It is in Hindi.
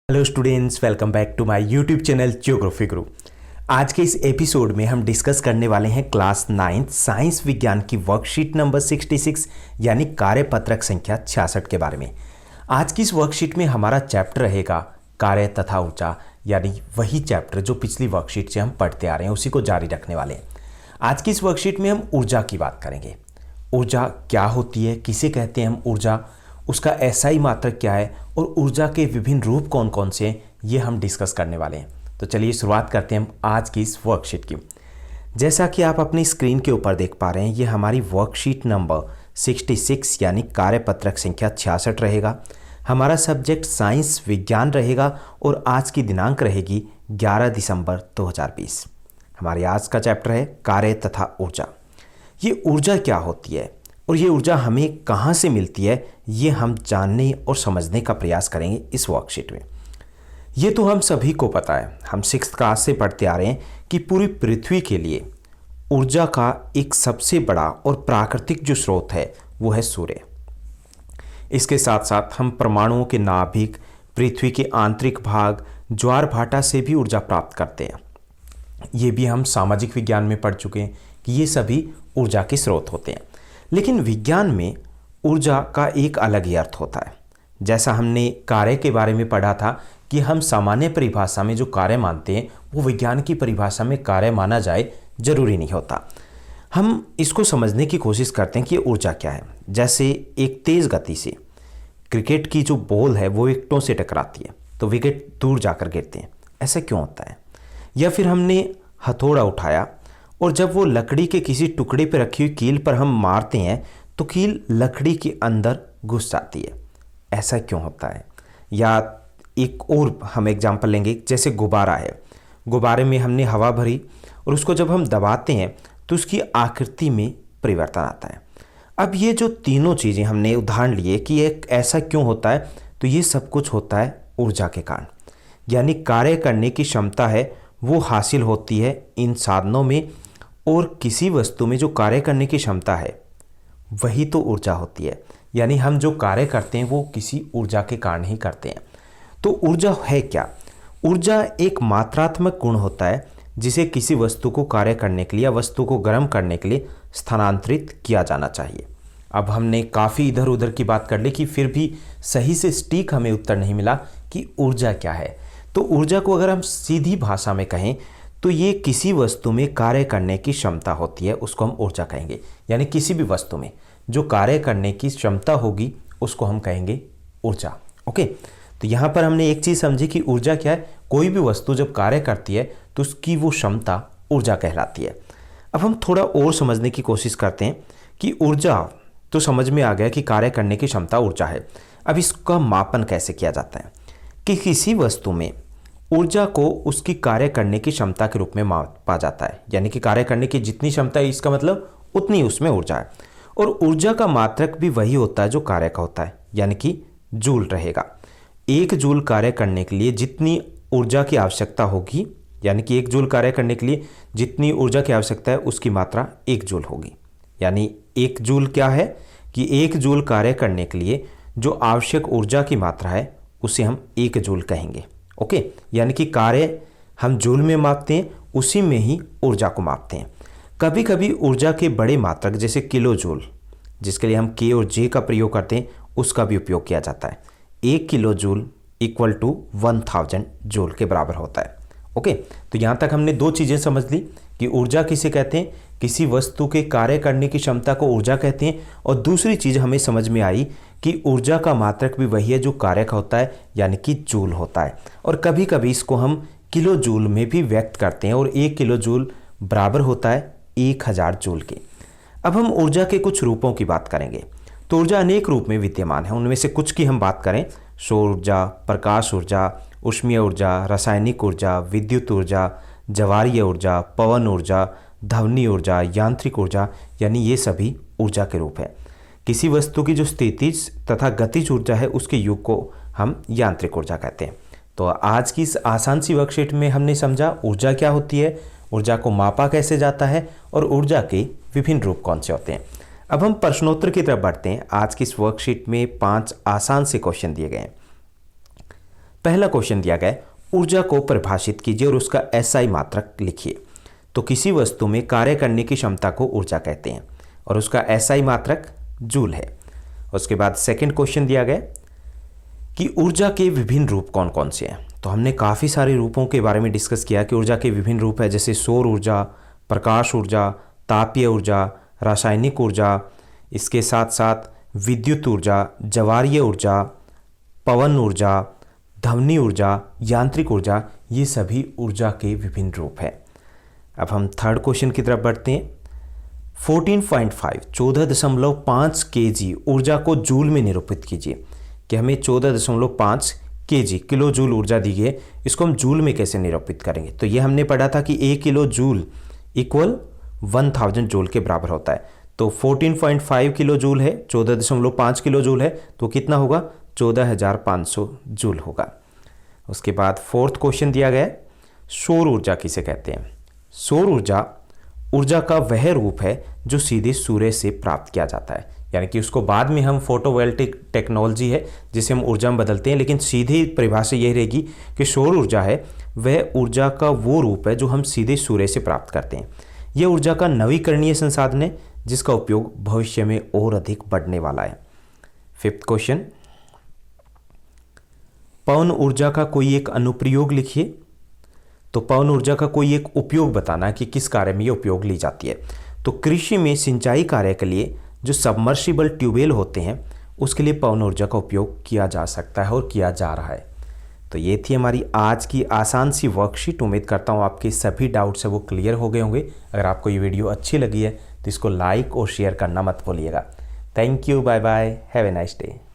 Hello students, welcome back to my YouTube channel Geography Guru. आज के इस एपिसोड में हम डिस्कस करने वाले हैं क्लास 9 साइंस विज्ञान की वर्कशीट नंबर 66 यानी कार्यपत्रक संख्या 66 के बारे में। आज की इस वर्कशीट में हमारा चैप्टर रहेगा कार्य तथा ऊर्जा, यानी वही चैप्टर जो पिछली वर्कशीट से हम पढ़ते आ रहे हैं उसी को जारी रखने वाले हैं। आज की इस वर्कशीट में हम ऊर्जा की बात करेंगे। ऊर्जा क्या होती है, किसे कहते हैं हम ऊर्जा, उसका एसआई मात्रक क्या है और ऊर्जा के विभिन्न रूप कौन कौन से हैं, ये हम डिस्कस करने वाले हैं। तो चलिए शुरुआत करते हैं हम आज की इस वर्कशीट की। जैसा कि आप अपनी स्क्रीन के ऊपर देख पा रहे हैं, ये हमारी वर्कशीट नंबर 66 यानी कार्यपत्रक संख्या 66 रहेगा। हमारा सब्जेक्ट साइंस विज्ञान रहेगा और आज की दिनांक रहेगी 11 दिसंबर 2020। हमारे आज का चैप्टर है कार्य तथा ऊर्जा। ये ऊर्जा क्या होती है और ये ऊर्जा हमें कहाँ से मिलती है, ये हम जानने और समझने का प्रयास करेंगे इस वर्कशीट में। ये तो हम सभी को पता है, हम 6th क्लास से पढ़ते आ रहे हैं कि पूरी पृथ्वी के लिए ऊर्जा का एक सबसे बड़ा और प्राकृतिक जो स्रोत है वो है सूर्य। इसके साथ साथ हम परमाणुओं के नाभिक, पृथ्वी के आंतरिक भाग, ज्वार भाटा से भी ऊर्जा प्राप्त करते हैं। ये भी हम सामाजिक विज्ञान में पढ़ चुके हैं कि ये सभी ऊर्जा के स्रोत होते हैं। लेकिन विज्ञान में ऊर्जा का एक अलग ही अर्थ होता है। जैसा हमने कार्य के बारे में पढ़ा था कि हम सामान्य परिभाषा में जो कार्य मानते हैं वो विज्ञान की परिभाषा में कार्य माना जाए जरूरी नहीं होता। हम इसको समझने की कोशिश करते हैं कि ऊर्जा क्या है। जैसे एक तेज़ गति से क्रिकेट की जो बॉल है वो विकेटों से टकराती है तो विकेट दूर जाकर गिरते हैं, ऐसा क्यों होता है? या फिर हमने हथौड़ा उठाया और जब वो लकड़ी के किसी टुकड़े पर रखी हुई कील पर हम मारते हैं तो कील लकड़ी के अंदर घुस जाती है, ऐसा क्यों होता है? या एक और हम एग्जांपल लेंगे, जैसे गुब्बारा है, गुब्बारे में हमने हवा भरी और उसको जब हम दबाते हैं तो उसकी आकृति में परिवर्तन आता है। अब ये जो तीनों चीज़ें हमने उदाहरण लिए कि एक ऐसा क्यों होता है, तो ये सब कुछ होता है ऊर्जा के कारण। यानी कार्य करने की क्षमता है वो हासिल होती है इन साधनों में, और किसी वस्तु में जो कार्य करने की क्षमता है वही तो ऊर्जा होती है। यानी हम जो कार्य करते हैं वो किसी ऊर्जा के कारण ही करते हैं। तो ऊर्जा है क्या? ऊर्जा एक मात्रात्मक गुण होता है जिसे किसी वस्तु को कार्य करने के लिए या वस्तु को गर्म करने के लिए स्थानांतरित किया जाना चाहिए। अब हमने काफ़ी इधर उधर की बात कर ली कि फिर भी सही से सटीक हमें उत्तर नहीं मिला कि ऊर्जा क्या है। तो ऊर्जा को अगर हम सीधी भाषा में कहें तो ये किसी वस्तु में कार्य करने की क्षमता होती है, उसको हम ऊर्जा कहेंगे। यानी किसी भी वस्तु में जो कार्य करने की क्षमता होगी उसको हम कहेंगे ऊर्जा। ओके, तो यहाँ पर हमने एक चीज़ समझी कि ऊर्जा क्या है। कोई भी वस्तु जब कार्य करती है तो उसकी वो क्षमता ऊर्जा कहलाती है। अब हम थोड़ा और समझने की कोशिश करते हैं कि ऊर्जा तो समझ में आ गया कि कार्य करने की क्षमता ऊर्जा है। अब इसका मापन कैसे किया जाता है कि किसी वस्तु में ऊर्जा को उसकी कार्य करने की क्षमता के रूप में मापा जाता है। यानी कि कार्य करने की जितनी क्षमता है इसका मतलब उतनी उसमें ऊर्जा है। और ऊर्जा का मात्रक भी वही होता है जो कार्य का होता है, यानी कि जूल रहेगा। 1 जूल कार्य करने के लिए जितनी ऊर्जा की आवश्यकता होगी, यानी कि 1 जूल कार्य करने के लिए जितनी ऊर्जा की आवश्यकता है उसकी मात्रा 1 जूल होगी। यानी 1 जूल क्या है कि 1 जूल कार्य करने के लिए जो आवश्यक ऊर्जा की मात्रा है उसे हम 1 जूल कहेंगे। ओके, यानी कि कार्य हम जूल में मापते हैं, उसी में ही ऊर्जा को मापते हैं। कभी कभी ऊर्जा के बड़े मात्रक जैसे किलो जूल, जिसके लिए हम के और जे का प्रयोग करते हैं, उसका भी उपयोग किया जाता है। 1 kilo joule equal to 1000 joule के बराबर होता है। ओके, तो यहाँ तक हमने 2 चीज़ें समझ ली कि ऊर्जा किसे कहते हैं, किसी वस्तु के कार्य करने की क्षमता को ऊर्जा कहते हैं। और दूसरी चीज़ हमें समझ में आई कि ऊर्जा का मात्रक भी वही है जो कार्य का होता है, यानी कि जूल होता है। और कभी कभी इसको हम किलो जूल में भी व्यक्त करते हैं और 1 किलो जूल बराबर होता है 1000 जूल के। अब हम ऊर्जा के कुछ रूपों की बात करेंगे। तो ऊर्जा अनेक रूप में विद्यमान है, उनमें से कुछ की हम बात करें। सौर ऊर्जा, प्रकाश ऊर्जा, ऊष्मीय ऊर्जा, रासायनिक ऊर्जा, विद्युत ऊर्जा, ज्वारीय ऊर्जा, पवन ऊर्जा, ध्वनि ऊर्जा, यांत्रिक ऊर्जा, यानी ये सभी ऊर्जा के रूप हैं। किसी वस्तु की जो स्थितिज तथा गतिज ऊर्जा है उसके योग को हम यांत्रिक ऊर्जा कहते हैं। तो आज की इस आसान सी वर्कशीट में हमने समझा ऊर्जा क्या होती है, ऊर्जा को मापा कैसे जाता है और ऊर्जा के विभिन्न रूप कौन से होते हैं। अब हम प्रश्नोत्तर की तरफ बढ़ते हैं। आज की इस वर्कशीट में 5 आसान से क्वेश्चन दिए गए हैं। पहला क्वेश्चन दिया गया है, ऊर्जा को परिभाषित कीजिए और उसका एसआई मात्रक लिखिए। तो किसी वस्तु में कार्य करने की क्षमता को ऊर्जा कहते हैं और उसका एसआई मात्रक जूल है। उसके बाद सेकंड क्वेश्चन दिया गया कि ऊर्जा के विभिन्न रूप कौन कौन से हैं। तो हमने काफ़ी सारे रूपों के बारे में डिस्कस किया कि ऊर्जा के विभिन्न रूप है, जैसे सौर ऊर्जा, प्रकाश ऊर्जा, तापीय ऊर्जा, रासायनिक ऊर्जा, इसके साथ साथ विद्युत ऊर्जा, ज्वारीय ऊर्जा, पवन ऊर्जा, ध्वनि ऊर्जा, यांत्रिक ऊर्जा, ये सभी ऊर्जा के विभिन्न रूप हैं। अब हम थर्ड क्वेश्चन की तरफ बढ़ते हैं। 14.5 14.5 kg ऊर्जा को जूल में निरूपित कीजिए कि हमें 14.5 kg किलो जूल ऊर्जा दी गई, इसको हम जूल में कैसे निरूपित करेंगे। तो ये हमने पढ़ा था कि 1 किलो जूल इक्वल 1000 जूल के बराबर होता है। तो 14.5 किलो जूल है, 14.5 किलो जूल है, तो कितना होगा 14,500 जूल होगा। उसके बाद फोर्थ क्वेश्चन दिया गया है, सौर ऊर्जा किसे कहते हैं। सौर ऊर्जा ऊर्जा का वह रूप है जो सीधे सूर्य से प्राप्त किया जाता है, यानी कि उसको बाद में हम फोटोवोल्टिक टेक्नोलॉजी है जिसे हम ऊर्जा में बदलते हैं, लेकिन सीधी परिभाषा यही रहेगी कि सौर ऊर्जा है वह ऊर्जा का वो रूप है जो हम सीधे सूर्य से प्राप्त करते हैं। यह ऊर्जा का नवीकरणीय संसाधन है जिसका उपयोग भविष्य में और अधिक बढ़ने वाला है। फिफ्थ क्वेश्चन, पवन ऊर्जा का कोई एक अनुप्रयोग लिखिए। तो पवन ऊर्जा का कोई एक उपयोग बताना है कि किस कार्य में यह उपयोग ली जाती है। तो कृषि में सिंचाई कार्य के लिए जो सबमर्सिबल ट्यूबवेल होते हैं उसके लिए पवन ऊर्जा का उपयोग किया जा सकता है और किया जा रहा है। तो ये थी हमारी आज की आसान सी वर्कशीट। उम्मीद करता हूँ आपके सभी डाउट्स है वो क्लियर हो गए होंगे। अगर आपको ये वीडियो अच्छी लगी है तो इसको लाइक और शेयर करना मत भूलिएगा। Thank you, bye bye, have a nice day.